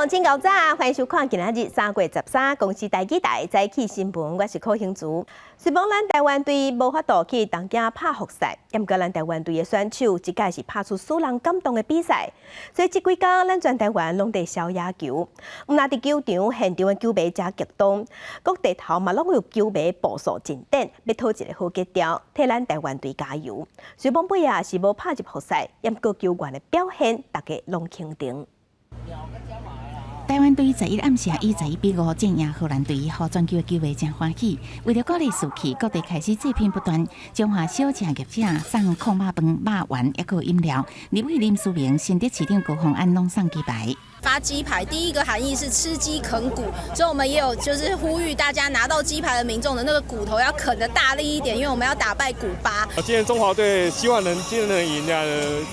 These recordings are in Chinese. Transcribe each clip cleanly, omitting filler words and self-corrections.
同清早早，欢迎收看今仔日3月13公司台记台早起新闻，我是柯兴竹。虽然咱台湾队无法度去东京拍复赛，不过咱台湾队的选手一届是拍出使人感动的比赛。所以这几天咱全台湾拢在烧野球，那伫球场现场的球迷真激动，各地头嘛拢有球迷步数进展，要讨一个好结条，替咱台湾队加油。虽然尾啊是无拍入复赛，不过球员的表现大家拢肯定。 台湾队11暗时以11比5战赢荷兰队，予全球的球迷真欢喜。为了鼓励士气，各地开始制品不断，中华小食业者送控肉饭、肉丸，也有饮料。立委林书明、新竹市长高虹安拢送鸡排。 发鸡排，第一个含义是吃鸡啃骨，所以我们也有就是呼吁大家拿到鸡排的民众的那个骨头要啃得大力一点，因为我们要打败古巴。今天中华队希望今天能赢下，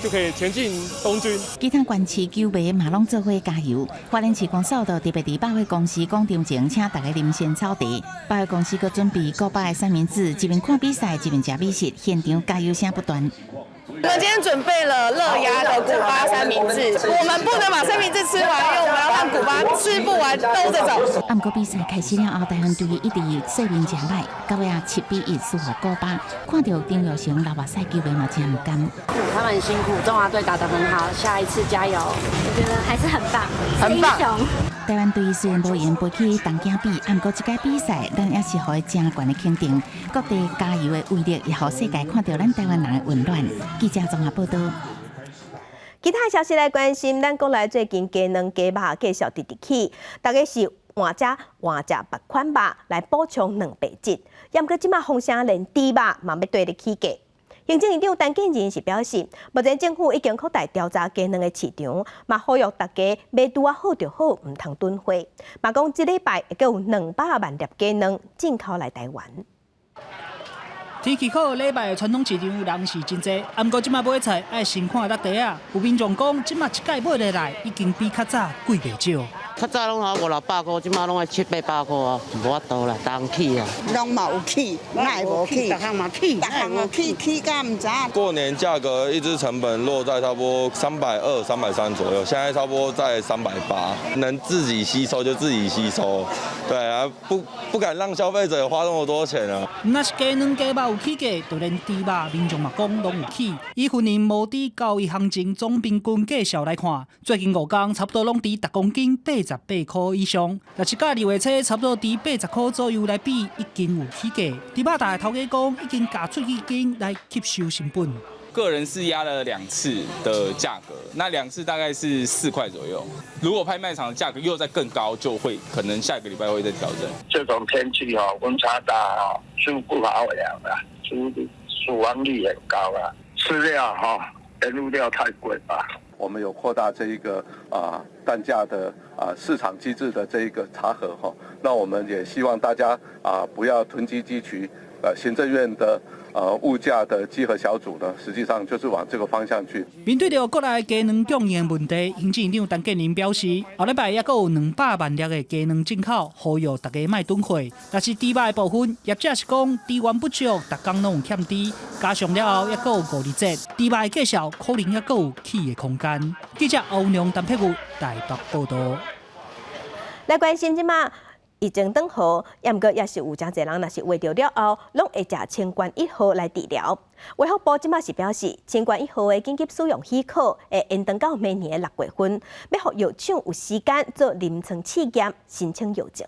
就可以前进东军。其他县市球迷嘛拢做伙加油。花莲市公所特别伫百货公司广场前，请大家啉仙草茶。百货公司阁准备古巴的三明治，一边看比赛，一边吃美食，现场加油声不断。 我们今天准备了乐鸭的古巴三明治，我们不能把三明治吃完，因为我们要让古巴吃不完兜着走。不过比赛开始了后，台湾队一直说明真歹，到尾啊7比1输给古巴。看到张玉成老目屎球迷嘛真唔甘。他们很辛苦，中华队打得很好，下一次加油！我觉得还是很棒，很棒。 台湾队虽然无赢飞去东京比，不过这届比赛咱也是予伊真悬的肯定。各地加油的威力，也予世界看到咱台湾人的温暖。记者综合报道。其他消息来关心，咱国内最近鸡卵鸡肉继续直起，大家是换食别款肉来补充蛋白质。不过即马风声连猪肉嘛要对得起价。 行政院长陈建仁是表示，目前政府已经扩大调查鸡卵的市场，嘛呼吁大家买拄啊好就好，唔通囤货。嘛讲这礼拜会有200万粒鸡卵进口来台湾。 天气好，礼拜的传统市场有人是真济，不过即马买菜爱先看落地啊。有民众讲，即马一届买落来已经比较早贵袂少。 较早拢5、600块，即马拢要7、800块啊，无法度啦，当起啊。拢嘛有起，哪会无起？逐项嘛起，逐项嘛起甲唔知。过年价格一只成本落在差不多320、330左右，现在差不多在380，能自己吸收就自己吸收，对啊，不敢让消费者花那么多钱啊。若是鸡卵鸡肉有起价，就连猪肉民众嘛讲拢有起。以去年无猪交易行情总平均价数来看，最近5天差不多拢伫10公斤88块以上。若是甲2月初差不多伫80块左右来比，已经有起价。猪肉大头家讲已经加出去金来吸收成本。 个人是压了2次的价格，那2次大概是4块左右。如果拍卖场的价格又再更高，就会可能下个礼拜会再调整。这种天气温差大猪不好养了，猪死亡率很高啊，饲料原物料太贵吧。我们有扩大这一个蛋价的市场机制的这一个查核哈，那我们也希望大家不要囤积积蓄。行政院的物价的稽核小组呢，实际上就是往这个方向去。面对着国内鸡卵供应问题，行政院长陈建仁表示，后礼拜也有200万粒的鸡卵进口，呼吁大家莫囤货。但是猪肉的部分，业者是讲资源不足，逐工拢有欠猪，加上了后也有5日节，猪肉的价销可能也有起的空间。记者欧良、陈佩玉台北报道。来关心即马。 疫情转好，不过也是有真侪人，若是怀着了后，拢会食清冠1号来治疗。卫福部即马是表示，清冠1号的紧急使用许可会延长到明年的6月份，要互药厂有时间做临床试验，申请药证。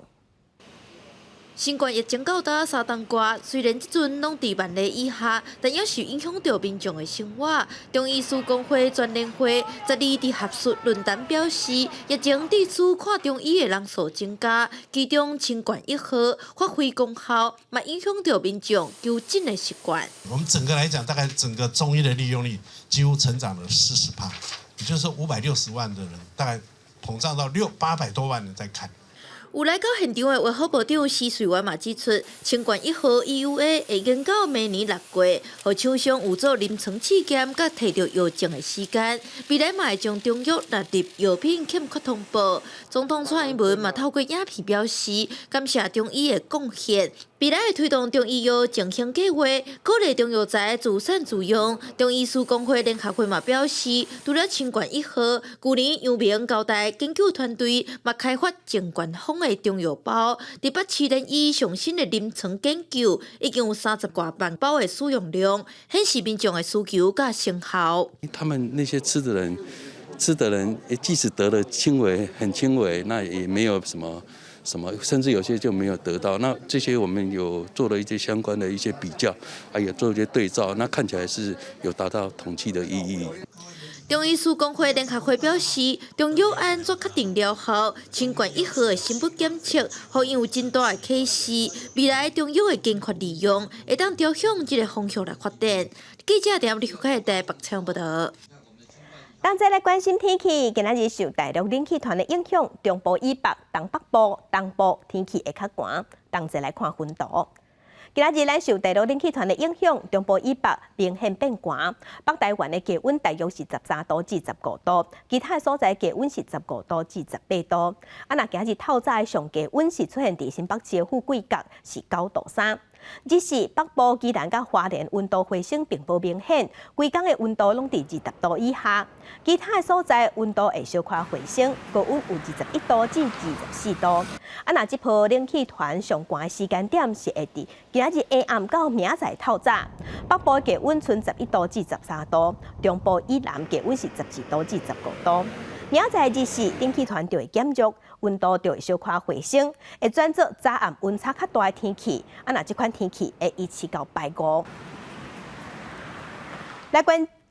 新冠疫情到达3冬过，虽然即阵拢伫万例以下，但也是影响到民众的生活。中医师工会全联会12伫学术论坛表示，疫情地区看中医的人数增加，其中新冠1号发挥功效，嘛影响到民众求诊的习惯。我们整个来讲，大概整个中医的利用率几乎成长了40%，也就是说560万的人，大概膨胀到800多万人在看。 有来到现场的卫福部长施瑞元嘛指出，清冠1号 EUA 会延到明年6月，互厂商有做临床试验，甲摕到药证的时间。未来嘛会将中药纳入药品欠缺通报。总统蔡英文嘛透过影片表示，感谢中医的贡献。未来会推动中医药振兴计划，鼓励中药材自产自用。中医师工会联合会嘛表示，除了清冠1号，去年杨明交代研究团队嘛开发净冠方的中药包，伫北市人医上新的临床研究，已经有30多万包的使用量，显示民众的需求甲成效。他们那些吃的人，即使得了轻微、很轻微，那也没有什么，甚至有些就没有得到。那这些我们有做了一些相关的一些比较，也做一些对照，那看起来是有达到统计的意义。中医师工会联合会表示，中药安怎确定疗效？清冠1号的生物检测，互因有真大的启示。未来中药的精确利用，会当朝向这个方向来发展。记者在立法会台北采报道。当再来关心天气，今仔日受大陆冷气团的影响，中部以北、东北部、东部天气会较寒。当再来看温度，今仔日咱受大陆冷气团的影响，中部以北明显变寒，北台湾的低温大约是13度至15度，其他所在低温是15度至18度。若今日透早的上低温是出现伫新北市的富贵角，是9度3。只是北部宜兰甲花莲温度回升并无明显，规工的温度拢伫20度以下。其他的所在温度会小可回升，高温有21度至24度。若这波冷气团上寒的时间点是会伫今仔日下暗到明仔透早。北部的低温剩11度至13度，中部以南低温是12度至15度。明仔日时冷气团就会减弱，温度就会小可回升，会转做早暗温差较大的天气。若这款天气会一直到拜五。来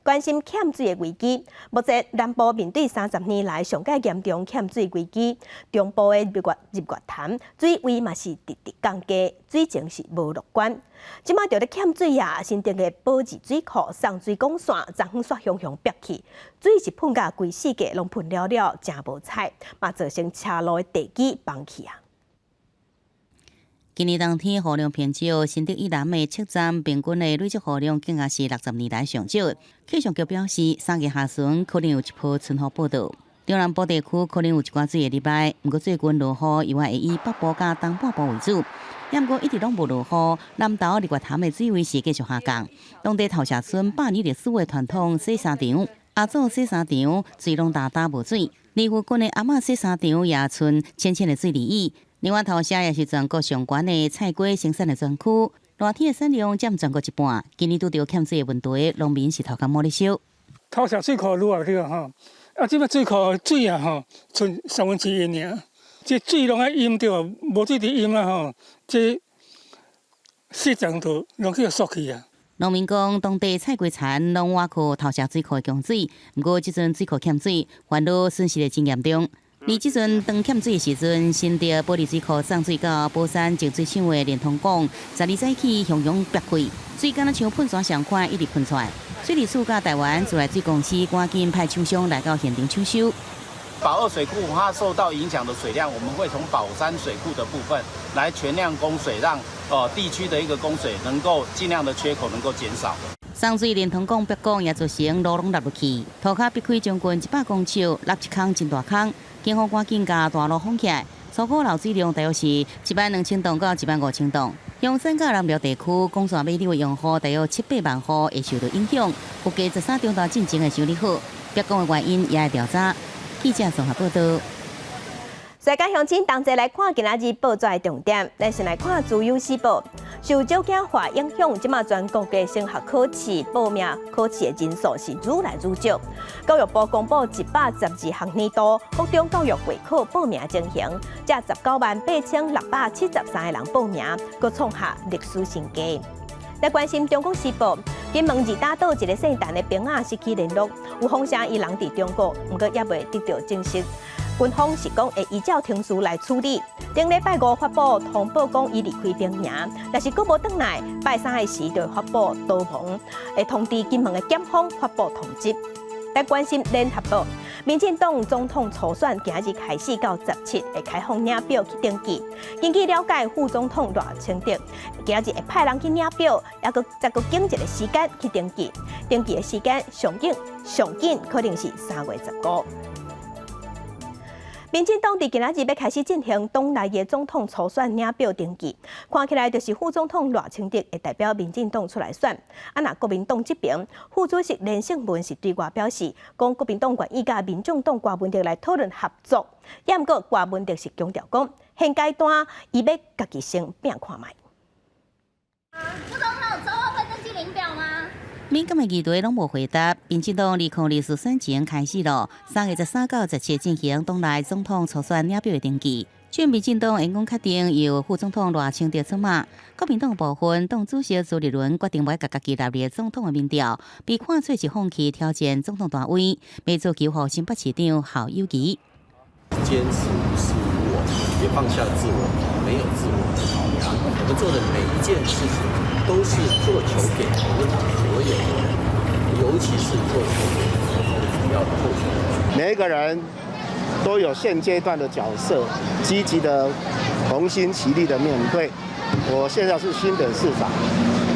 关心欠水的危机，目前南部面对30年来上界严重欠水危机，中部的日月潭水位嘛是直直降低，水情是无乐观。即马就咧欠水啊，新建的宝治水库送水管线昨昏煞汹汹逼起，水是喷甲规世界拢喷了了，真无彩，嘛造成车路的地基崩去啊。今年冬天雨量偏少，新竹以南的测站平均的累积雨量竟然是60年来上少。气象局表示，3月下旬可能有一波春雨报道。中南部地区可能有一寡水的礼拜，不过最近落雨以外会以北部甲东半部为主。不过一直拢无落雨，南投日月潭的水位是继续下降。当地头社村100年历史的传统洗衫场，阿祖洗衫场水拢大无水。离附近的阿嬷洗衫场也存浅浅的水而已。另外，头社也是全国上悬的菜瓜生产的专区，热天的产量占全国一半。今年拄到欠水的问题，农民是头壳摸咧烧。头社水库愈来愈吼，即摆水库水啊吼，剩1/3尔，这水拢爱淹着，无水伫淹啊吼，这市场都拢去缩去啊。农民讲，当地菜瓜田拢挖去头社水库的供水，不过即阵水库欠水，烦恼损失的真严重。而即阵当欠水的时阵，新竹保利水库送水到宝山净水厂的连通管，12早起汹涌逼开，水敢若像喷泉上款一直喷出来。水利署甲台湾自来水公司赶紧派厂商来到现场抢修。宝二水库它受到影响的水量，我们会从宝山水库的部分来全量供水，让地区的一个供水能够尽量的缺口能够减少。送水连通管逼管也造成路拢落入去，涂骹逼开将近100公尺，落一坑真大坑。警方赶紧将大路封起来，粗估漏水量大约是12000吨到15000吨。用山甲南寮地区供线马流的用户大约7-8万户会受到影响，估计13中道进前会修理好，逼管的原因也会调查。记者综合报道。世界乡亲同齐来看今仔日报纸的重点，咱先来看自由时报。受少子化影响，即马全国的升学考试报名考试的人数是愈来愈少。教育部公布112学年度国中教育会考报名情形，才198673个人报名，佫创下历史新低。来关心中国时报，金门二大岛一个姓陈的兵仔失去联络，有风声伊人伫中国，毋过也未得到证实。军方是讲会依照程序来处理。顶礼拜5发布通报讲伊离开兵营，但是佫无转来。拜3的时就发布逃亡，会通知金门的检方发布通知。来关心联合报，民进党总统初选今日开始到17会开放领表去登记。根据了解，副总统赖清德今日会派人去领表，再佫经一个时间去登记。登记的时间上紧可能是3月15。民进党伫今仔日要开始进行党内的总统初选领表登记，看起来就是副总统赖清德会代表民进党出来选。那国民党这边，副主席连胜文是对外表示，讲国民党愿意甲民众党郭文哲来讨论合作。也毋过郭文哲是强调讲，现阶段伊要家己先拼看卖。副总统周二会登记领表吗？敏感的议题拢无回答。民进党2024选前开始咯，3月13到17进行党内总统初选领表的登记。据民进党员工确定由副总统赖清德出马，国民党部分党主席朱立伦决定要甲家己纳入总统的民调，被看做是放弃挑战总统大位，要做求予新北市长侯友宜。坚持无私无我，也放下自我，没有自我的考量。我们做的每一件事情，都是做球给台湾所有的人，尤其是做球给主要的候选人。每一个人都有现阶段的角色，积极的同心齐力的面对。我现在是新北市长，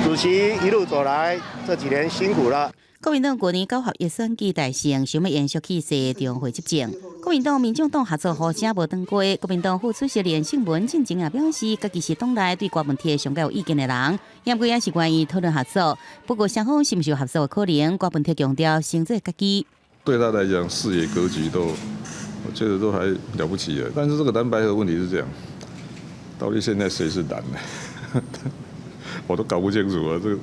主席一路走来，这几年辛苦了。国民党去年9合一选举大胜，想要延续气势，重回执政。国民党、民众党合作好者无当过。国民党副主席连胜文进前也表示，家己是党内对大问题上较有意见的人，也不也是愿意讨论合作。不过双方是不是有合作的可能？大问题强调先做家己。对他来讲，视野格局都，我觉得都还了不起了。但是这个蓝白合问题是这样，到底现在谁是蓝呢？我都搞不清楚了。这个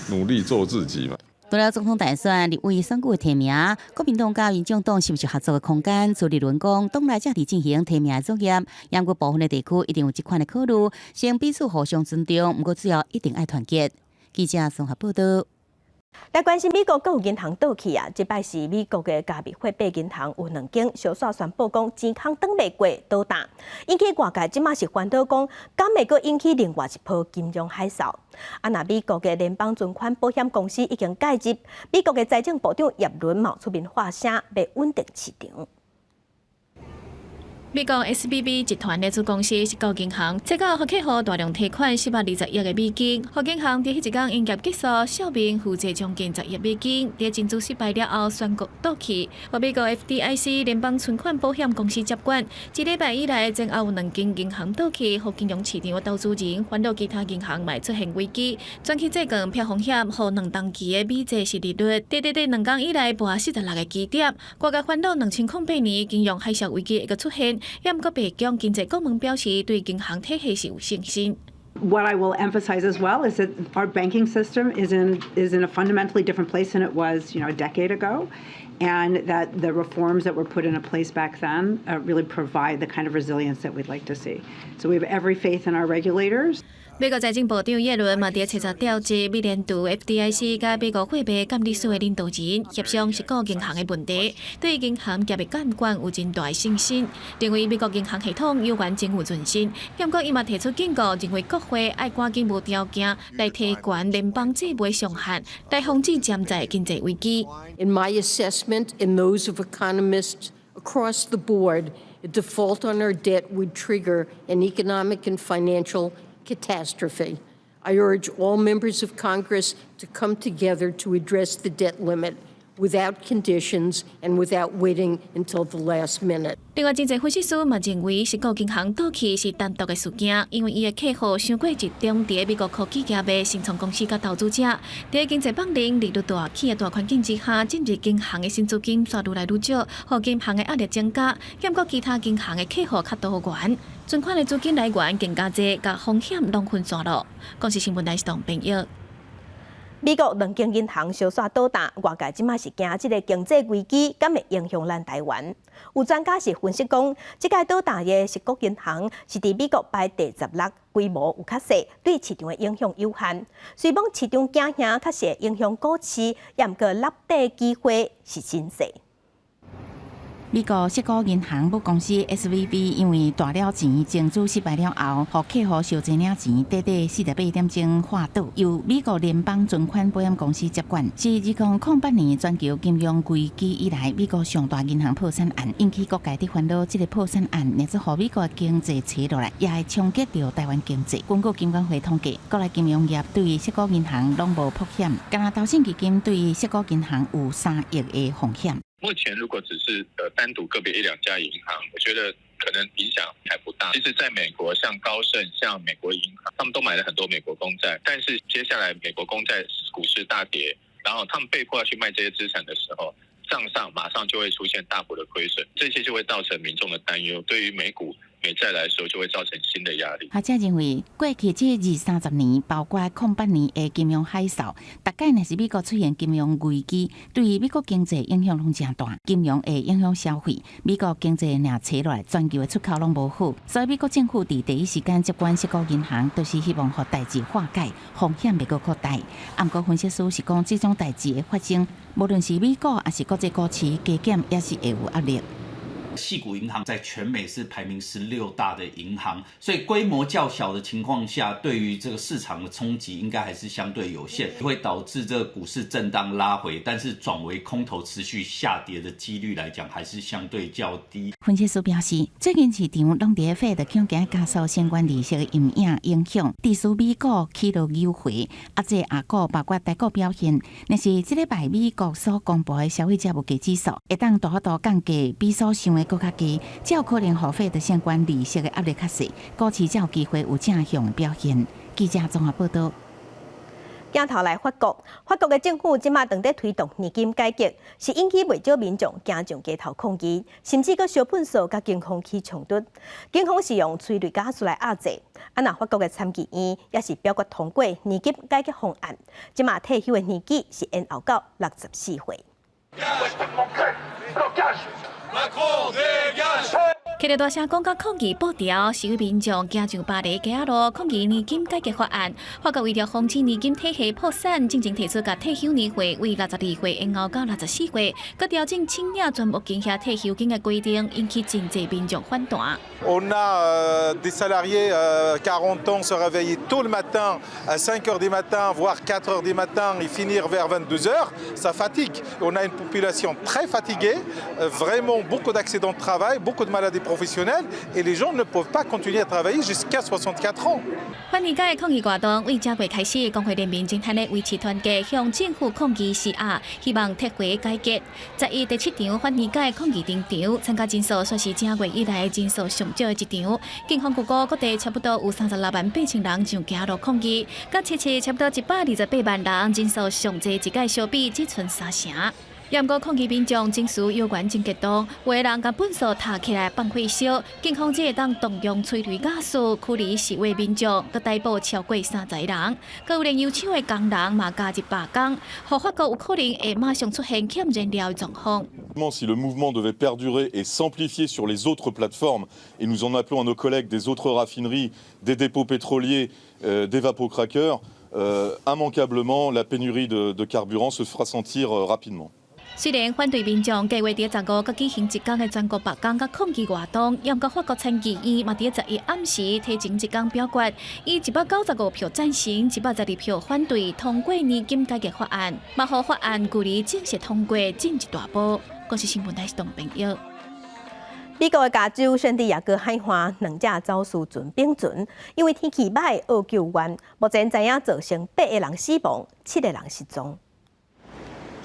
努力做自己嘛。除了总统大选，立委选举的提名，国民党甲民众党是不是合作的空间？朱立伦讲，党内正伫进行提名的作业，因过部分的地区一定有这款的考虑，先彼此互相尊重，不过最后一定爱团结。记者综合报道。来关心美国有银行倒去啊！这摆是美国的加密货币银行有2间小煞宣布讲钱空等未过倒大，引起外界即马是烦恼讲，敢会阁引起另外一波金融海啸。那美国的联邦存款保险公司已经介入，美国的财政部长耶伦冒出面发声，要稳定市场。美国 SVB 集团的子公司石膏银行，切到给客户大量提款420亿的美金。和银行在迄一天营业结束，小明负债将近10亿美金，在进驻失败了后宣告倒去。和美国 FDIC 联邦存款保险公司接管，一礼拜以来，前后有2间银行倒去，和金融市场的投资人烦恼其他银行卖出现危机。转去这个偏风险，和2当期的美债息利率，短2天以来破46个基点。外界烦恼2008年金融海啸危機會出現。也毋過白宮經濟顧問表示，對銀行體系是有信心。What I will emphasize as well is that our banking system is in a fundamentally different place than it was, a decade ago, and that the reforms that were put into place back then really provide the kind of resilience that we'd like to see. So we have every faith in our regulators. 美国财政部长耶伦嘛伫彻查调查美联储 FDIC 甲美国货币监理所的领导人协商石膏银行的问题，对银行业的监管有真大信心，认为美国银行系统有完整有信心。不过，伊嘛提出警告，认为国会爱赶紧无条件来提悬联邦债务上限，来防止潜在经济危机。In my assessment and those of economists across the board, a default on our debt would trigger an economic and financial catastrophe. I urge all members of Congress to come together to address the debt limit without conditions and without waiting until the last minute. 另外，经济分析师嘛认为，石膏银行倒去是单独的事件，因为伊的客户想过集中伫美国科技业的新创公司甲投资者，伫经济放零、利率大起的大环境之下，进入银行的新资金却愈来愈少，互银行的压力增加，兼过其他银行的客户较多元，存款的资金来源更加侪，甲风险拢分散落。公司新闻台是唐平友。美国2间银行小煞倒大，外界即马是惊即个经济危机敢会影响咱台湾。有专家是分析讲，即个倒大的石膏银行是伫美国排第16，规模有较细，对市场的影响有限。虽讲市场惊吓较是影响股市，也毋过落地机会是真细。美国石膏银行母公司 SVB 因为大了钱净资失败了后，互客户小钱领钱，短48点钟滑倒，由美国联邦存款保险公司接管。是2008年全球金融危机以来，美国上大银行破产案，引起各界的烦恼。这个破产案，乃至乎美国经济扯落来，也会冲击到台湾经济。根据金管会统计，国内金融业对石膏银行拢无破险，加拿大投信基金对石膏银行有3亿的风险。目前如果只是单独个别1、2家银行，我觉得可能影响还不大。其实在美国，像高盛、像美国银行，他们都买了很多美国公债，但是接下来美国公债股市大跌，然后他们被迫要去卖这些资产的时候，账上马上就会出现大幅的亏损，这些就会造成民众的担忧，对于美股、美债来说就会造成新的压力。学者认为，过去这20-30年，包括08年的金融海啸，大概若是美国出现金融危机，对于美国经济影响拢真大。金融会影响消费，美国经济若差落来，全球的出口拢无好。所以美国政府伫第一时间接管矽谷银行，就是希望让代志化解，风险袂阁扩大。不过分析师是讲，这种代志的发生，无论是美国还是国际股市加减，也是会有压力。矽谷银行在全美是排名16大的银行，所以规模较小的情况下，对于这个市场的冲击应该还是相对有限，会导致这个股市震荡拉回，但是转为空头持续下跌的几率来讲，还是相对较低。分析师表示，最近市场拢伫费的恐惊加速相关利息的阴影影响，致使美股起落优回，这亚股包括台股表现，若是这礼拜美国所公布的消费者物价指数，会当大幅度降低比所想的更较低，才有可能互费的相关利息的压力较细，股市才有机会有正向的表现。记者综合报道。镜头来法国的政府即马正在推动年金改革，是引起袂少民众惊上街头抗议，甚至搁小喷扫甲警方起冲突。警方是用催泪加速来压制。那法国的参议院也是表决通过年金改革方案，即马退休的年纪是延后到64岁。起了大声讲甲抗议报条，示威民众行上巴黎街仔路抗议年金改革法案。法国为了防止年金体系破产，进前提出甲退休年岁为62岁延后到64岁，佮调整青领全部金额退休金的规定，引起真济民众反弹。On a des salariés 40 ans se réveiller tôt le matin, à 5 heures du matin, voire 4 heures du matin, et finir vers 22 heures, ça fatigue. On a une population très fatiguée, vraiment beaucoup d'accidents de travail, beaucoup de maladies professionnelles, et les gens ne peuvent pas continuer à travailler jusqu'à 64 ans. 反年改抗议活动为正月开始，工会联名正坦的维持团结，向政府抗议施压，希望撤回改革。11第7场反年改抗议登场，参加人数算是正月以来人数上少的一场。警方估估各地差不多有368000人上街路抗议，甲77差不多128万人，人数上济一届相比只剩3成。不过抗议民众情绪有原真激动，有的人甲粪扫踏起来放火烧，警方只会当动用催泪瓦斯驱离示威民众，佮逮捕超过30人。佮有炼油厂的工人嘛加入罢工，互法国有可能会马上出现欠燃料的状况。Si le mouvement devait perdurer et s'amplifier sur les autres plateformes, et nous en appelons à nos collègues des autres raffineries, des dépôts pétroliers, des vapocraqueurs, immanquablement la pénurie de carburant se fera sentir rapidement. 虽然反对民众计划伫15佮举行1天的全国罢工佮抗议活动，不过法国参议院嘛伫11暗时提前1天表决，以195票赞成、112票反对通过年金改革法案，嘛互法案距离正式通过进一大步。我是新闻台董朋友。美国的加州圣地亚哥海岸2架肇事船并船，因为天气歹而救援，目前知影造成8个人死亡，7个人失踪。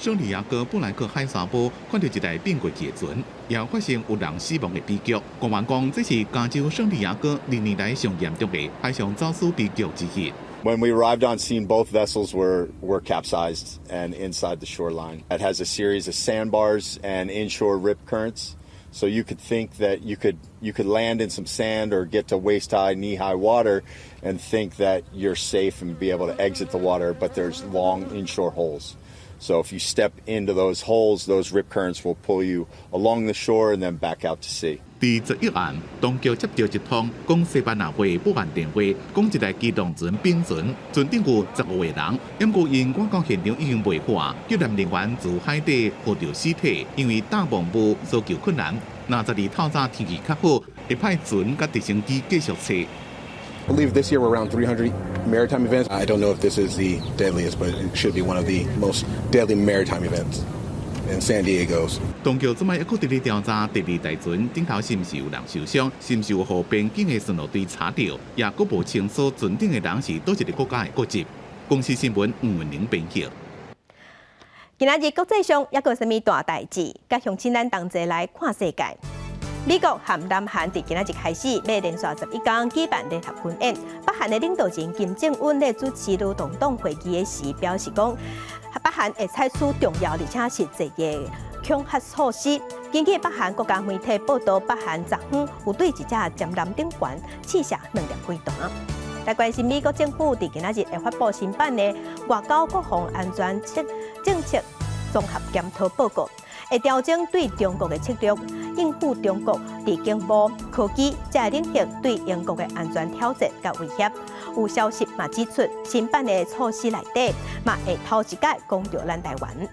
圣地亚哥布莱克海沙坡看到一台变过去的船，也发生有人死亡的悲剧。官员讲，这是加州圣地亚哥历年来上严重的海上肇事悲剧之一。When we arrived on scene, both vessels were capsized and inside the shoreline. It has a series of sandbars and inshore rip currents. So you could think that you could land in some sand or get to waist-high, knee-high water and think that you're safe and be able to exit the water, but there's long inshore holes. So if you step into those holes, those rip currents will pull you along the shore and then back out to sea. 伫11案，当局接到一通讲西班牙话报案电话，讲一台机动船并船，船顶有15个人。不过因赶到现场已经未化，救援人员自海底获到尸体，因为大篷布搜救困难。那12透早天气较好，会派船甲直升机继续找。I believe this year we're around 300 maritime events. I don't know if this is the deadliest, but it should be one of the most deadly maritime events in San Diego's. 当局即摆还佫伫咧调查第2台船顶头是毋是有人受伤，是毋是有互边境的巡逻队查到，也佫无清楚船顶的人是倒一个国家的国籍。公司新闻吴文玲编辑。今仔日国际上还有啥物大代志？甲乡亲咱同齐来看世界。美国和南韩伫今仔日开始要连续11天举办联合军演。北韩的领导人金正恩在主持劳动党会议的时表示讲，北韩会采取重要而且实际的恐吓措施。根据北韩国家媒体报道，北韩昨昏有对一只舰舰顶悬试射2粒飞弹。来关心美国政府伫今仔日会发布新版的外交国防安全政策综合检讨报告，会调整对中国的策略，应付中国伫经贸、科技这领域对英国的安全挑战甲威胁。有消息嘛指出，新版的措施内底嘛会头一届讲到咱台湾。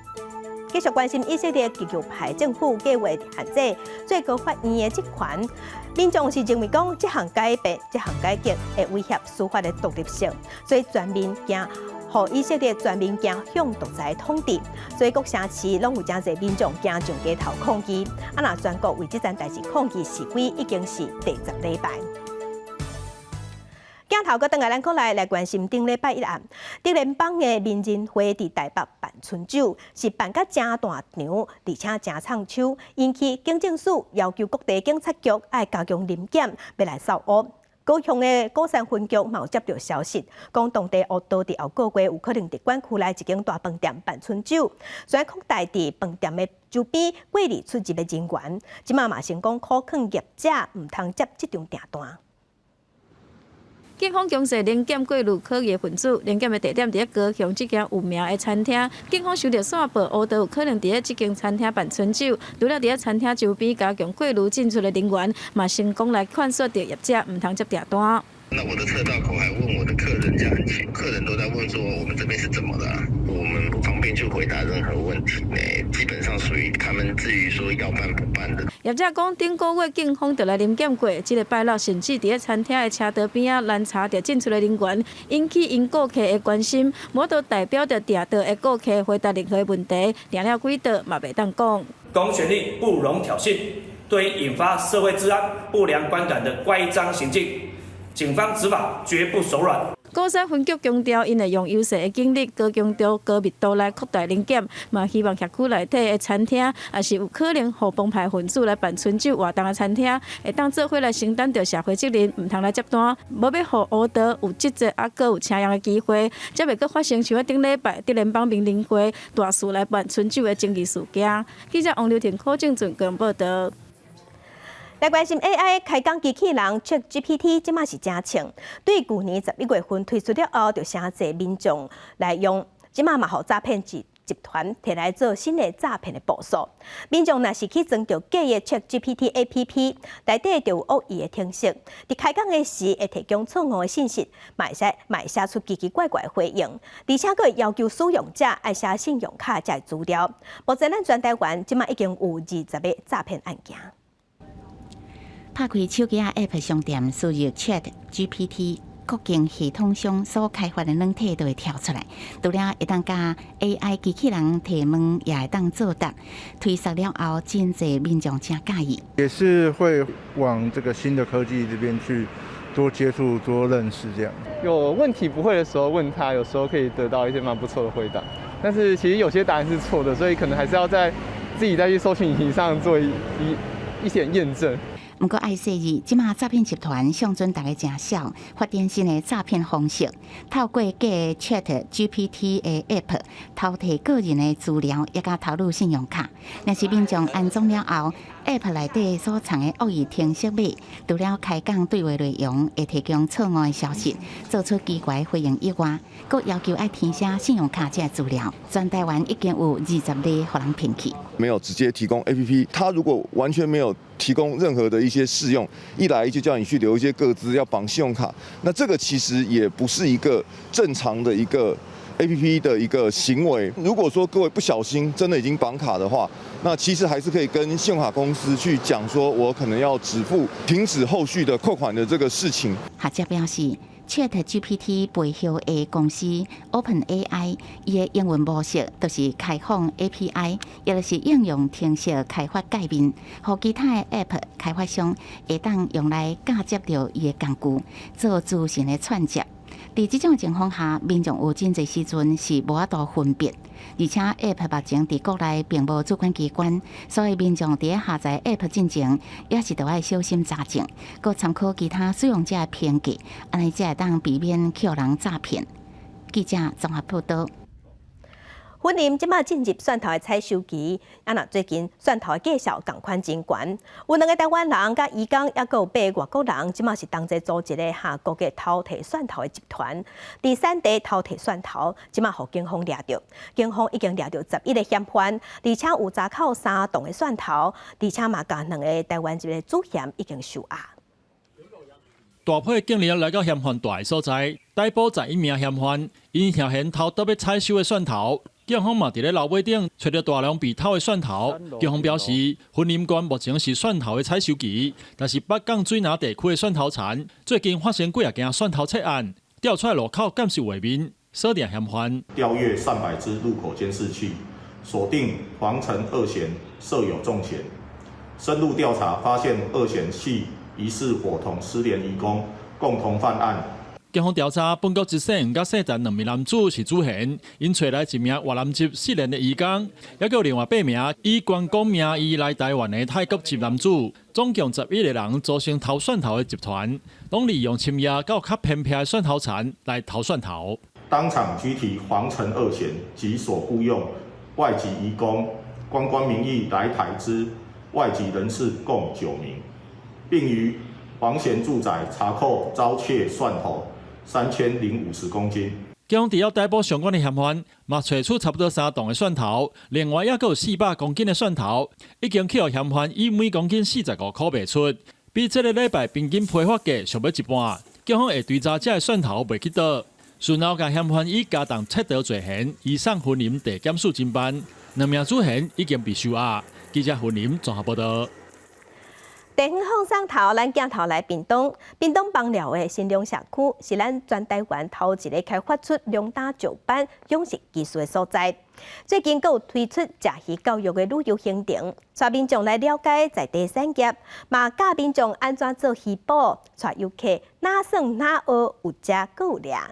继续关心以色列极右派政府计划限制最高法院的职权，民众是认为讲这项改变、这项改革会威胁司法的独立性，所以全面行，互以色列全面行向独裁统治。所以各城市拢有真侪民众行上街头抗议。若全国为这件代志抗议示威已经是第10礼拜。镜头搁转来，咱过来关心顶礼拜一暗，德联邦的民人会伫台北办春酒，是办甲真大场，而且真畅销，引起警政署要求各地警察局要加强临检，要来扫恶。高雄的鼓山分局嘛有接到消息，讲当地恶道伫后个月有可能伫管区内一间大饭店办春酒，所以扩大伫饭店的周边过滤出入的人员。即马嘛成功可劝业者唔通接这场订单。警方强势联检过路可疑的分子，联检的地点伫高雄这间有名的餐厅。警方收到线报，乌道有可能伫这间餐厅办春酒，除了伫餐厅周边加强过路进出的人员，嘛成功来劝说到业者唔通接订单。那我的车道口还问我的客人家很奇，客人都在问说我们这边是怎么了、我们不方便去回答任何问题呢，基本上属于他们至于说要办不办的。业者讲，顶个月警方就来临检过，这个拜六甚至伫餐厅的车道边啊拦查着进出的人员，引起因顾客的关心。无都代表着订到的顾客回答任何问题，订了几道嘛袂当讲。公权力不容挑衅，对于引发社会治安不良观感的乖张行径，警方执法绝不手软。鼓山分局强调，因会用优势的警力，高强度、高密度来扩大临检，嘛希望辖区内底的餐厅，也是有可能互帮派分子来办春酒活动的餐厅，会当做伙来承担着社会责任，唔通来接单，无要互乌道有职责啊，搁有请样的机会，才袂搁发生像顶礼拜德联邦民林会大肆来办春酒的争议事件。记者王刘婷、柯正准个人报道。来关心 AI 开讲机器人 ChatGPT， 即马是真强。对去年11月份推出了后，就诚侪民众来用，即马嘛，互诈骗集团摕来做新的诈骗的步数。民众若是去装着假的 ChatGPT APP， 内底就有恶意的程式，伫开讲的时会提供错误的信息，嘛会写出奇奇怪怪的回应，而且佫要求使用者爱写信用卡才资料。目前咱全台湾即马已经有20个诈骗案件。拍开手机 App 商店，输入 ChatGPT， 各间系统上所开发的软体都会跳出来。除了会当甲 AI 机器人提问，也会当作答。推出了后，真侪民众真介意。也是会往这个新的科技这边去多接触、多认识这样。有问题不会的时候问他，有时候可以得到一些蛮不错的回答。但是其实有些答案是错的，所以可能还是要在自己再去搜寻引擎上做一点验证。不过爱说伊，即马诈骗集团向准大家真少，发展新的诈骗方式，透过假 ChatGPT 的 App 偷摕个人的资料，也甲投入信用卡。若是民众安装了后 ，App 内底所藏的恶意程式码，除了开讲对话内容会提供错误的消息，做出奇怪回应以外，佫要求爱填写信用卡这资料。全台湾已经有20例互人骗去。没有直接提供 APP， 它如果完全没有提供任何的一些试用，一来就叫你去留一些个资，要绑信用卡，那这个其实也不是一个正常的一个 APP 的一个行为。如果说各位不小心真的已经绑卡的话，那其实还是可以跟信用卡公司去讲说，我可能要止付、停止后续的扣款的这个事情。学者表示。ChatGPT 背后的公司 OpenAI， 伊的英文模式就是开放 API， 也就是应用程式开发界面，和其他的 App 开发商会当用来嫁接到伊的工具，做自身的串接。在这种情况下，民众有真侪时阵是无法度分辨，而且 App 目前在国内并无主管机关，所以民众在下载 App 进前，也是要小心查证，佮参考其他使用者的评价，安尼才会当避免去互人诈骗。记者综合报道。云林即马进入蒜头的采收期，最近蒜头的价销同款真悬，有2个台湾人、甲移工，也有8个外国人，即马是同齐组一个下国嘅偷摕蒜头的集团，第三地偷摕蒜头，即马互警方抓到，警方已经抓到11个嫌犯，而且有查扣3栋的蒜头，而且嘛甲2个台湾籍的主嫌已经收押。大批警力来到嫌犯大所在，逮捕11名嫌犯，因涉嫌偷盗要采收的蒜头。警方嘛伫咧路尾顶找到大量被偷的蒜头。警方表示，云林县目前是蒜头的采收期，但是北港水南地区的蒜头田最近发生几啊件蒜头窃案，调出来路口监视画面，锁定嫌犯。调阅300支路口监视器，锁定黄城2嫌设有重嫌。深入调查，发现2嫌系疑似伙同失联移工，共同犯案。警方调查，本国一姓吴甲姓陈2名男子是主嫌，因找来1名越南籍失联的移工，也有另外8名以观光名义来台湾的泰国籍男子，总共11个人组成偷蒜头的集团，拢利用深夜到较偏僻的蒜头田来偷蒜头。当场拘提黄城2嫌及所雇用外籍移工、观光名义来台之外籍人士共9名，并于黄嫌住宅查扣遭窃蒜头3050公斤。警方除了逮捕相关的嫌犯，嘛找出差不多3栋的蒜头，另外也有400公斤的蒜头，已经去互嫌犯以每公斤45块卖出，比这个礼拜平均批发价俗要一半。警方会追查这个蒜头卖去倒，顺后甲嫌犯以加重窃盗罪嫌移送云林地检署侦办，2名主嫌已经被收押。记者云林综合报道。地方放送头，咱镜头来屏东邦寮的新良社区是咱全台湾头一个开发出两大就班养殖技术的所在。最近佫有推出食鱼教育的旅游行程，带民众来了解在地产业，嘛教民众安怎做鱼保，带游客哪算哪学，有食佫有量。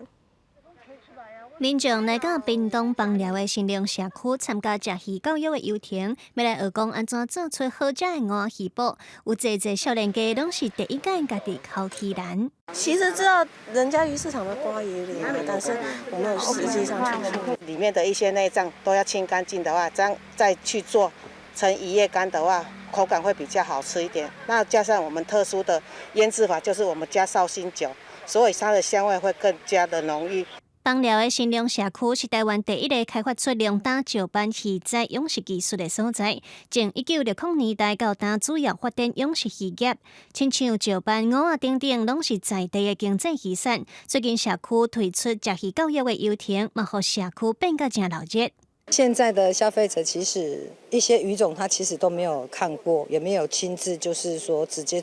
民众来到屏东邦寮的新良社区参加食鱼教育的游程，要来学讲安怎做出好食的鹅鱼煲。有侪少年家拢是第一届家己烤鱼篮。其实知道人家鱼市场的瓜也领了，但是我们实际上去做，里面的一些内脏都要清干净的话，这样再去做成渔叶干的话，口感会比较好吃一点。那加上我们特殊的腌制法，就是我们加绍兴酒，所以它的香味会更加的浓郁。邦寮的新良社区是台湾第一个开发出两大石斑鱼仔养殖技术的所在。从1960年代到今，主要发展养殖渔业，亲像石斑、蚵仔等等，拢是在地的经济渔产。最近社区推出食鱼教育的游程，嘛，让社区变得真热热。现在的消费者其实一些鱼种他其实都没有看过，也没有亲自就是说直接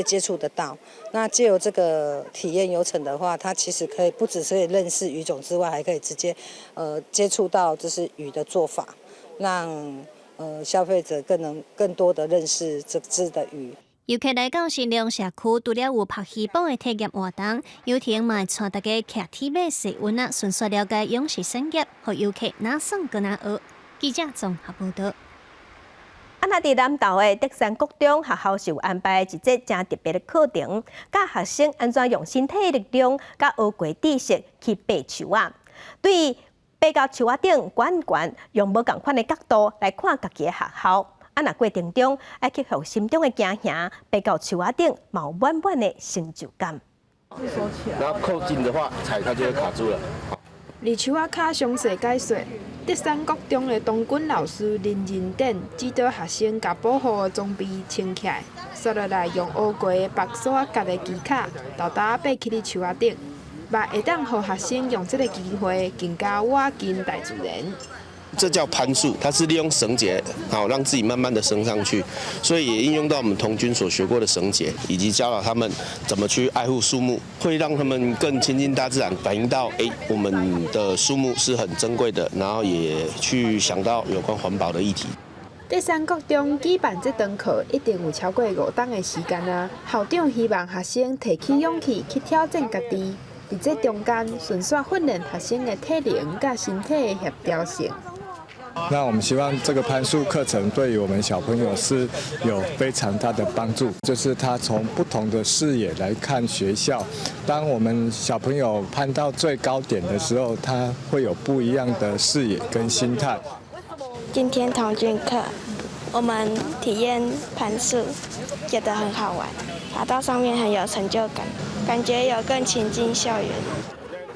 接触得到。那藉由这个体验游程的话，它其实可以不只是可以认识鱼种之外，还可以直接接触到就是鱼的做法，让消费者更多的认识这只的鱼。游客来到新良社区，除了有拍鱼煲的体验活动，游艇嘛带大家骑铁马试温啊，顺续了解养殖产业，让游客哪送个哪学。记者综合报道。伫南投的德山国中学校是有安排一节真特别的课程，教学生安怎用身体力量、甲学过知识去爬树啊。对爬到树仔顶悬，用无同款的角度来看家己的学校。过程中要克服心中的惊吓，爬到树仔顶，有满满的成就感。然后靠近的话，踩它就会卡住了。伫树仔骹详细解说，德山国中的东君老师认真点指导学生把保护的装备穿起来，接落来用乌过的白沙夹的机卡，豆豆爬起伫树仔顶，嘛会当让学生用这个机会更加挖近大自然。这叫攀树，它是利用绳结，好让自己慢慢的升上去，所以也应用到我们童军所学过的绳结，以及教导他们怎么去爱护树木，会让他们更亲近大自然，反映到我们的树木是很珍贵的，然后也去想到有关环保的议题。德山国中举办这堂课一定有超过5档的时间啊！校长希望学生提起勇气去挑战家己。在这中间顺续训练学生的体能甲身体的协调性。那我们希望这个攀树课程对于我们小朋友是有非常大的帮助，就是他从不同的视野来看学校。当我们小朋友攀到最高点的时候，他会有不一样的视野跟心态。今天童军课，我们体验攀树，觉得很好玩，爬到上面很有成就感，感觉有更亲近校园。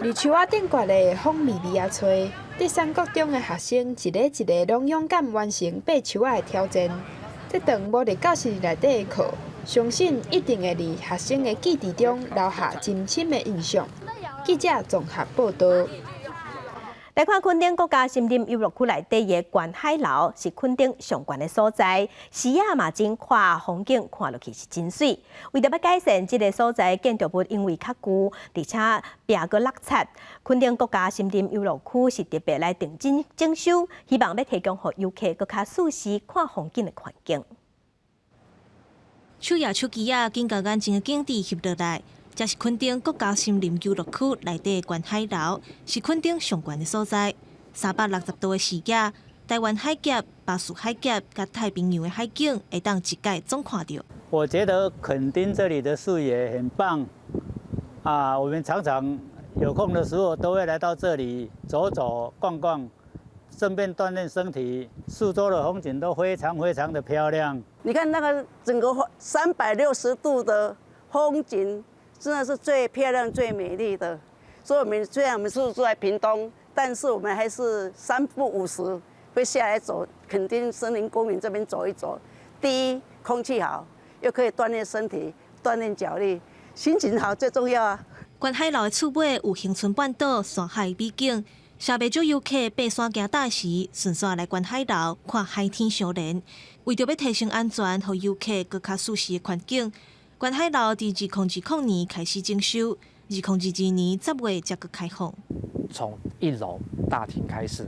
伫树仔顶挂的风微微啊吹。第三国中的学生一个一个拢勇敢完成爬树仔的挑战。这堂无伫教室内底的课，相信一定会伫学生的记忆中留下深深的印象。记者综合报道。来看垦丁国家森林游乐区内底的观海楼，是垦丁上悬的所在，视野嘛真看风景看落去是真水。为着要改善这个所在建筑物，因为较旧，而且壁阁落漆，垦丁国家森林游乐区是特别来定金整修，希望要提供予游客更较舒适看风景的环境。手也手机啊，经过眼睛的景致翕落来。这是垦丁国家森林游乐区内底的观海楼，是垦丁上悬的所在。360度的视野，台湾海峡、巴士海峡甲太平洋的海景，会当一概总看到。我觉得垦丁这里的视野很棒啊！我们常常有空的时候都会来到这里走走逛逛，顺便锻炼身体。四周的风景都非常非常的漂亮。你看那个整个360度的风景。真的是最漂亮、最美丽的。所以我们虽然我们是住在屏东，但是我们还是3不5时会下来走垦丁森林公园这边走一走。第一，空气好，又可以锻炼身体、锻炼脚力，心情好最重要啊。观海楼的厝尾有恒春半岛山海美景，稍袂少游客爬山行大时，顺续来观海楼看海天相连。为着要提升安全，予游客更较舒适的环境。观海楼伫2010年开始整修，2021年10月才开放。从1楼大厅开始，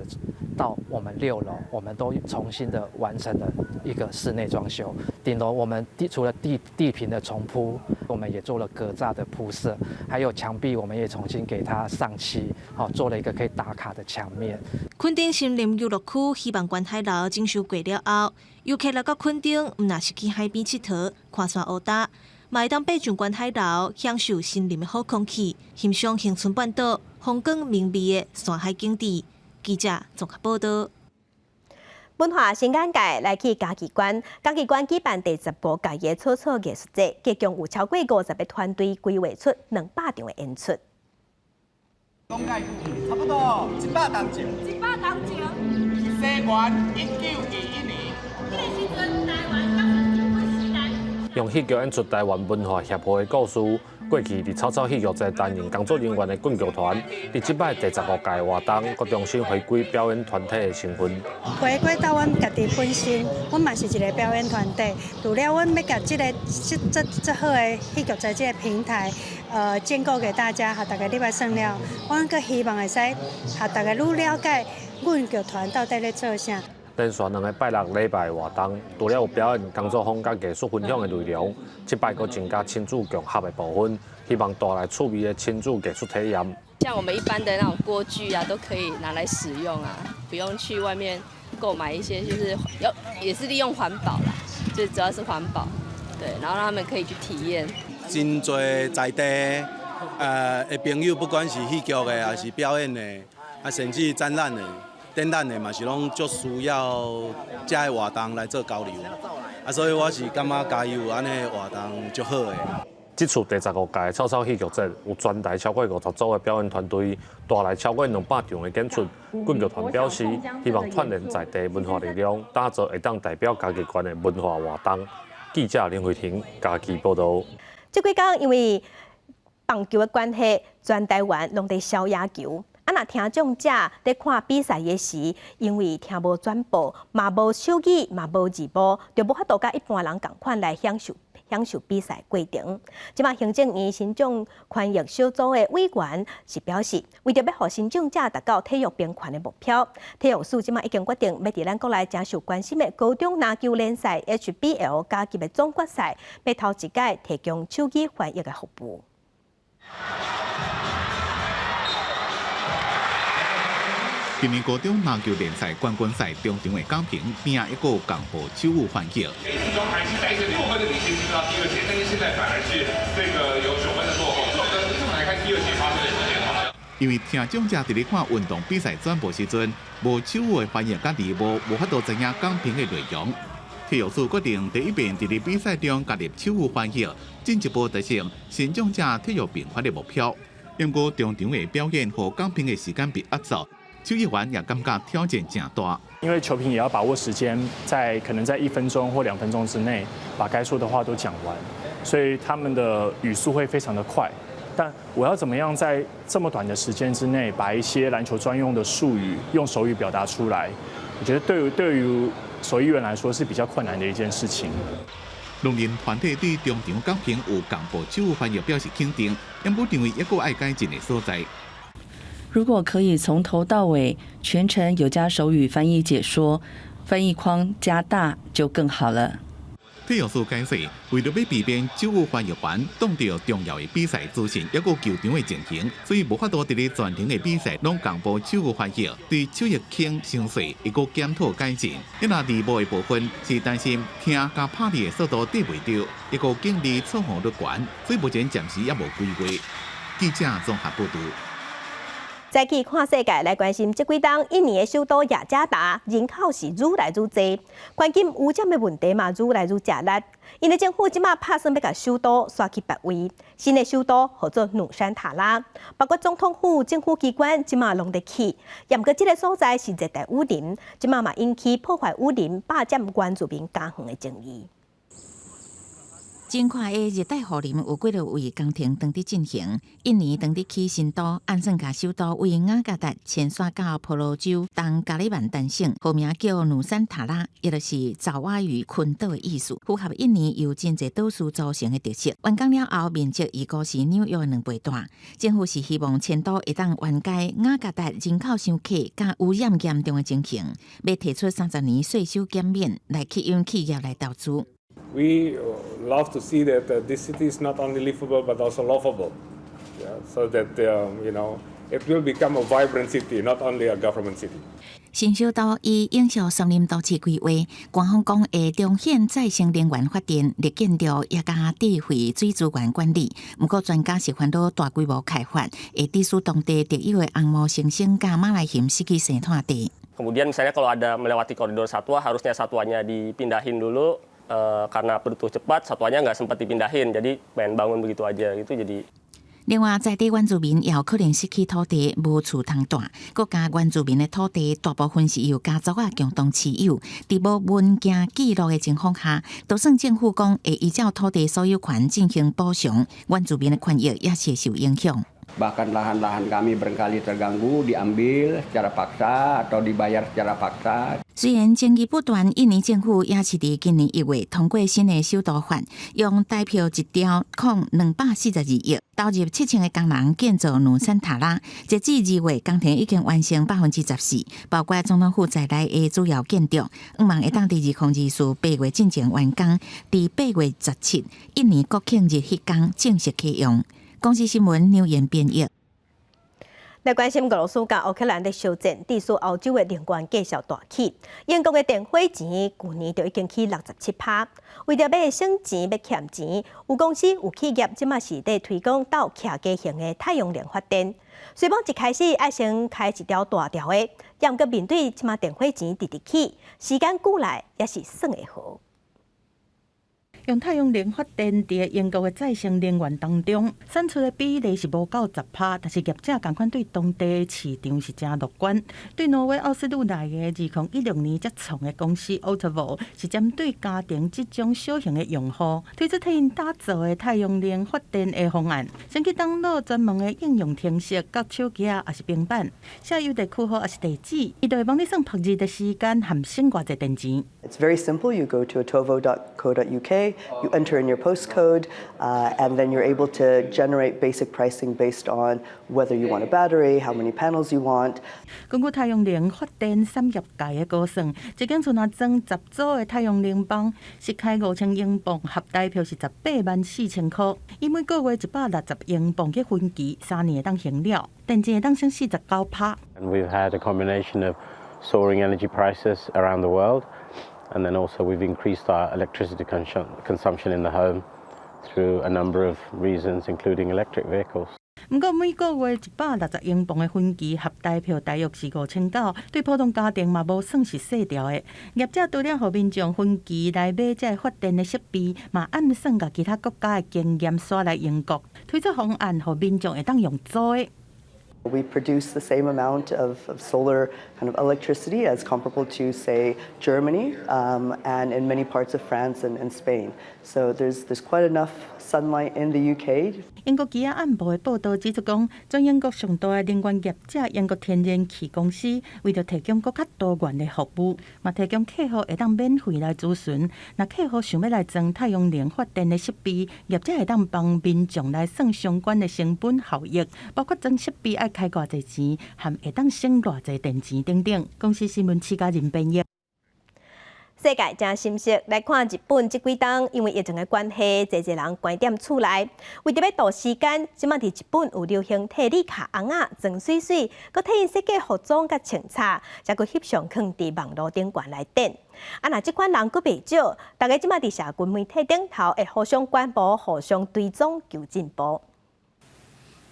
到我们6楼，我们都重新的完成了一个室内装修。顶楼我们除了地坪的重铺，我们也做了格栅的铺设，还有墙壁我们也重新给它上漆，做了一个可以打卡的墙面。垦丁森林游乐区希望观海楼整修过了后，游客来到垦丁，唔那是去海边佚佗、看山学搭。嘛会当爬上观海楼，享受森林的好空气，欣赏恒春半岛风光明媚的山海景致。记者综合报道。文化新眼界来去嘉义馆，嘉义馆举办第10部嘉义草草艺术节，计共有超过50个团队规划出200场的演出。差不多100当前。100当前。西元1921年。那个时阵台湾用戏剧演出台湾文化协会的故事。过去伫草草戏剧节担任工作人员的棍剧团，伫即摆第15届活动，佮重新回归表演团体的身份。回归到阮家己本身，阮嘛是一个表演团队。除了阮要甲这好的戏剧节这个平台，建构给大家，和大家礼拜算了，阮阁希望会使和大家愈了解阮剧团到底咧做啥。连续2个拜6礼拜活动，除了有表演工作坊甲艺术分享的内容，即摆佫增加亲子共学的部分，希望带来趣味的亲子艺术体验。像我们一般的那种锅具啊，都可以拿来使用啊，不用去外面购买一些，就是也是利用环保啦，最主要是环保，对，然后让他们可以去体验。真侪在地的朋友，不管是戏剧的还是表演的，甚至展览的。展览的嘛是拢足需要这个活动来做交流，所以我是感觉嘉义有安尼活动足好的。这次第15届草草戏剧节有全台超过50组的表演团队，带来超过200场的演出。棍剧团表示，希望串联在地文化力量，打造会当代表嘉义县的文化活动。记者林慧婷，嘉义报道。这几天因为棒球的关系，全台湾拢在烧野球。若听众者在看比赛的时，因为听无转播，嘛无手机，嘛无字幕，就无法度甲一般人共款来享受比赛过程。即马行政院新种权益小组的委员是表示，为着要互新种者达到体育平权的目标，体育署即马已经决定要伫咱国内正受关心的高中篮球联赛 HBL 甲级的总决赛，要头一届提供手机翻译的服务。今年高中篮球联赛冠军赛中场的港平拼一个港步手舞欢喜。从韩系在一个6分的领先进入到第2节，但是现在反而是这个有9分的落后。这么来看第2节发生的事件吗？因为听众者伫咧看运动比赛转播时阵，无手舞的反应家己无法度知影港平的内容。体育署决定第一遍伫咧比赛中加入手舞欢喜，进一步达成新障者体育并发的目标。不过中场的表现和港平的时间被压缩。球议员也感觉挑战真大，因为球评也要把握时间，可能在1分钟或2分钟之内把该说的话都讲完，所以他们的语速会非常的快。但我要怎么样在这么短的时间之内把一些篮球专用的术语用手语表达出来？我觉得对于手译员来说是比较困难的一件事情。农人团体对中场港平有港步手舞翻译表示肯定，因不认为一个爱改进的所在。如果可以从头到尾全程有加手语翻译解说，翻译框加大就更好了。体育署解释，为了要避免手语翻译员挡到重要的比赛资讯，抑个球场的进行，所以无法度伫咧全程的比赛拢共步手语翻译，对手译倾详细一个检讨改进。一那二部的部分是担心听加拍力的速度对袂到，一个警力错误率悬，所以目前暂时也无规划。记者综合报道。再去看世界，来关心这几天印尼的首都雅加达人口是愈来愈多，环境污染的问题嘛愈来愈激烈。印尼政府即马打算要甲首都刷去别位，新的首都号做努山塔拉，包括总统府、政府机关即马拢得起。也毋过，这个所在是热带雨林，即马嘛引起破坏雨林、霸占原住民家园的争议。真快的热带雨林有几多位工程当地进行。印尼当地起新都按算甲首都为雅加达迁徙到婆罗洲东加里曼丹省，号名叫努山塔拉，也就是爪哇语群岛的意思，符合印尼由真侪岛屿组成的特色。完工了后，面积预估是纽约2倍大。政府是希望迁都会当缓解雅加达人口伤客、甲污染严重的情形，要提出30年税收减免来吸引企业来投资。We love to see that this city is not only livable but also lovable, so that it will become a vibrant city, not only a government city. 新首都以影响森林都市规划，官方讲会彰显再生能源发电、绿建筑也加智慧水资源管理。不过专家是烦恼大规模开发，会致使当地特有的红毛猩猩甲马来貘失去生态地。Kemudian misalnya kalau ada melewati koridor satwa, harusnya satwanya dipindahin dulu. Karena butuh cepat, satwanya nggak sempat dipindahin, jadi main bangun begitu aja, itu jadi。另外，在地原住民也有可能失去土地，无厝通住。国家原住民的土地大部分是由家族啊共同持有，在无文件记录的情况下，就算政府讲会依照土地所有权进行补偿，原住民的权益也是受影响。Bahkan lahan-lahan kami berkali terganggu, diambil secara paksa atau dibayar secara paksa。虽然争议不断，印尼政府也是伫今年1月通过新的首都法，用代票1兆242亿投入7000个工人建造努山塔拉。截至2月，工程已经完成14%，包括总统府在内的主要建筑。希望会当伫2024 8月进行完工，伫8月17印尼国庆日迄天正式启用。公司新闻neu言编译。来关心俄罗斯甲乌克兰的烧战，致使欧洲的能源继续大起。英国的电火钱去年就已经起67%。为着要省钱、要欠钱，有公司有企业即马是在推广到客家型的太阳能发电。虽讲一开始爱先开一条大条的，也毋过面对即马电火钱直直起，时间久来也是算会好。用太阳能发电伫英国的再生能源当中，产出的比例是无到10%，但是业者同款对当地市场是真乐观。对挪威奥斯陆内的2016年才创的公司 Otavo 是针对家庭这种小型的用户，推出替因打造的太阳能发电的方案。先去登录专门的应用程式，甲手机也是平板，写邮地区号也是地址，伊就会帮你算曝日的时间和省偌济电钱。It's very simple. You go to atovo.co.uk. You enter in your postcode, and then you're able to generate basic pricing based on whether you want a battery, how many panels you want. 根据太阳能发电产业界的估算，一间厝若装10组的太阳能板，是开5000英镑，合台票是184000块。以每个月160英镑去分期，3年会当还了，电池会当省49%。And we've had a combination of soaring energy prices around the world, and then also we've increased our electricity consumption in the home through a number of reasons, including electric vehicles. 不过每个月160英镑的分期合台票大约是5900，对普通家庭嘛无算是细条的。业者除了互民众分期来买这发电的设备，嘛暗算甲其他国家的经验刷来英国，推出方案，互民众会当用租的。We produce the same amount of solar kind of electricity as comparable to, say, Germany, and in many parts of France and Spain. So there's quite enough sunlight in the UK. 英国吉亚暗报的报道指出讲，全英国上大的能源业者英国天然气公司，为了提供更加多元的服务，嘛提供客户会当免费来咨询。那客户想要来装太阳能发电的设备，业者会当帮民众来算相关的成本效益，包括装设备爱开偌济钱，含会当省偌济电池等等。公司新闻7家人编译。世界正心息来看日本这几天，因为疫情的关系，侪人关踮厝内。为着要度时间，即马伫日本有流行替你卡红仔装水水，佮替因设计服装佮穿插，才佮翕相放伫网络顶悬来等。若即款人佮袂少，大家即马伫社群媒体顶头会互相关播、互相追踪求进步。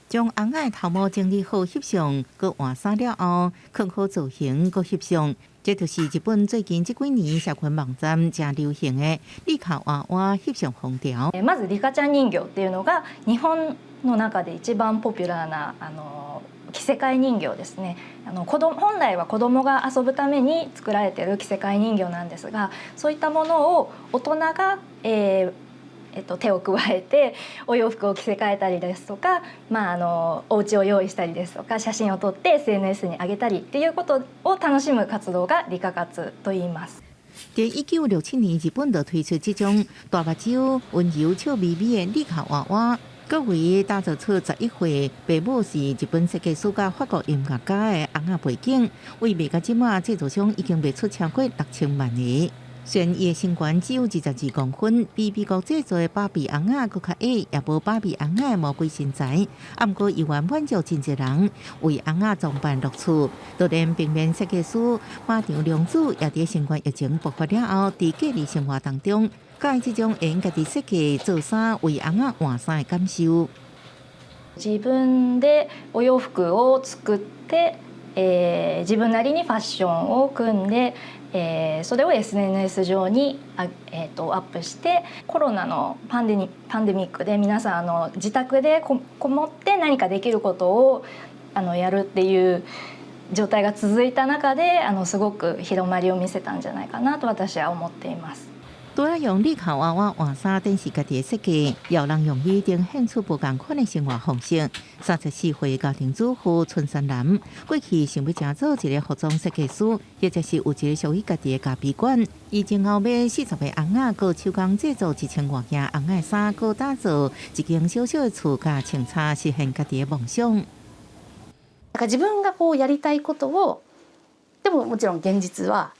将红仔头毛整理好翕相，佮换衫了后，放好造型，佮翕相。这就是日本最近这几年社群网站正流行的リカ娃娃翕相風潮。まずリカちゃん人形っていうのが日本の中で一番ポピュラーな着せ替え人形ですね。本来は子供が遊ぶために作られている着せ替え人形なんですが、そういったものを大人が、手を加えてお洋服を着せ替えたりですとか、お家を用意したりですとか写真を撮って SNS に上げたりっていうことを楽しむ活動がリカ活と言います。在1967年，日本就推出这种大目睭、温柔笑眯眯的リカ娃娃，各位打造出11岁，父母是日本设计师甲法国音乐家的红仔背景，为卖到即马制作商已经卖出超过6000万个。虽然伊的身高只有22公分，比美国制作的芭比红仔佫较矮，也无芭比红仔的魔鬼身材。不过，伊愿满足真侪人为红仔装扮乐趣。就连平面设计师马场良子也伫新冠疫情爆发了后，伫隔离生活当中，甲伊即种用家己设计做衫为红仔换衫的感受。自分でお洋服を作って、自分なりにファッションを組んで。それを SNS 上にアップしてコロナのパンデミックで皆さん自宅でこもって何かできることをやるっていう状態が続いた中ですごく広まりを見せたんじゃないかなと私は思っています。除了用リカ娃娃换衫，展示家己的设计，也有人用伊呈现出不同款的生活方式。34岁家庭主妇春山兰，过去想要成做一个服装设计师，或者是有一个属于家己的咖啡馆。伊前后买40个红仔，佮手工制作1000多件红仔衫，佮打造一间小小的厝甲穿插，实现家己的梦想。自分がやりたいことを、でももちろん現実は。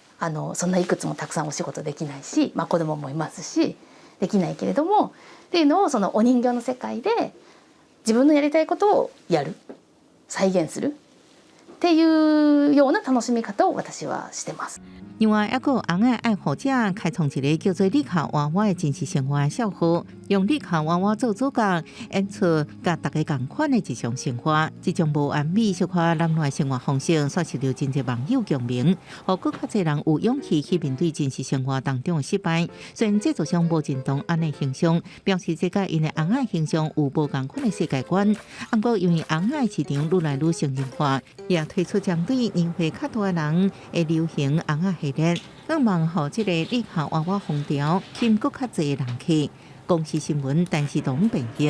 そんないくつもたくさんお仕事できないし、子供もいますしできないけれどもっていうのをそのお人形の世界で自分のやりたいことをやる再現するっていうような楽しみ方を私はしてます。另外，还有红仔爱好者开创一个叫做リカ娃娃的真实生活的笑话，用リカ娃娃做主角，演出甲大家同款的日常生活。这种无完美、小可男女生活方式，刷新了真侪网友共鸣，互更较侪人有勇气去面对真实生活当中的失败。虽然制作商无认同安尼形象，表示这甲因的红仔形象有无同款的世界观。不过，因为红仔市场愈来愈成人化，也推出针对年岁较大的人的流行红仔系列，希望互这个リカ娃娃风潮吸引更较侪人气。公司新闻陈时东编译。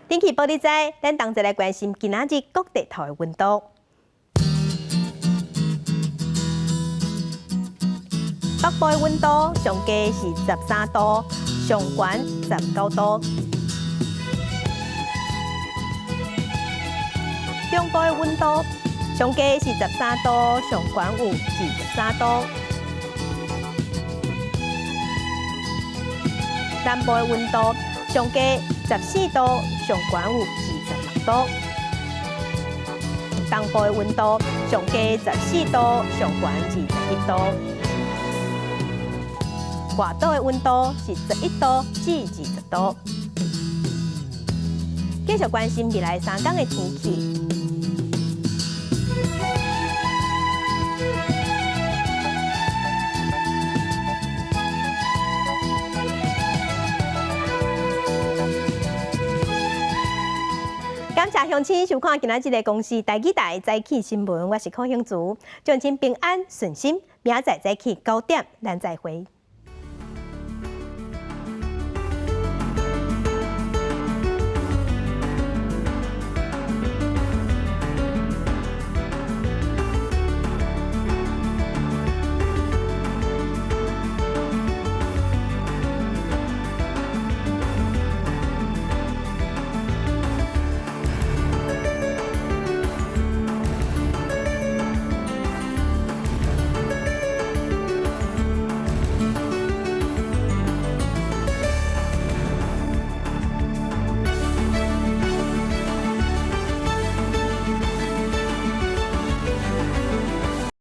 天气报你知，咱同齐来关心今仔日各地头的温度。北部的温度上低是13度，上悬19度。中部的温度上低是13度，上悬有23度。南部的温度上低14度，上悬有26度。东部的温度上低14度，上悬21度。外岛的温度是11度至20度。继续关心未来3天的天气。感谢乡亲收看今仔日的公视台语台早起新闻，我是柯兴竹，祝您平安顺心，明仔早起9点咱再会。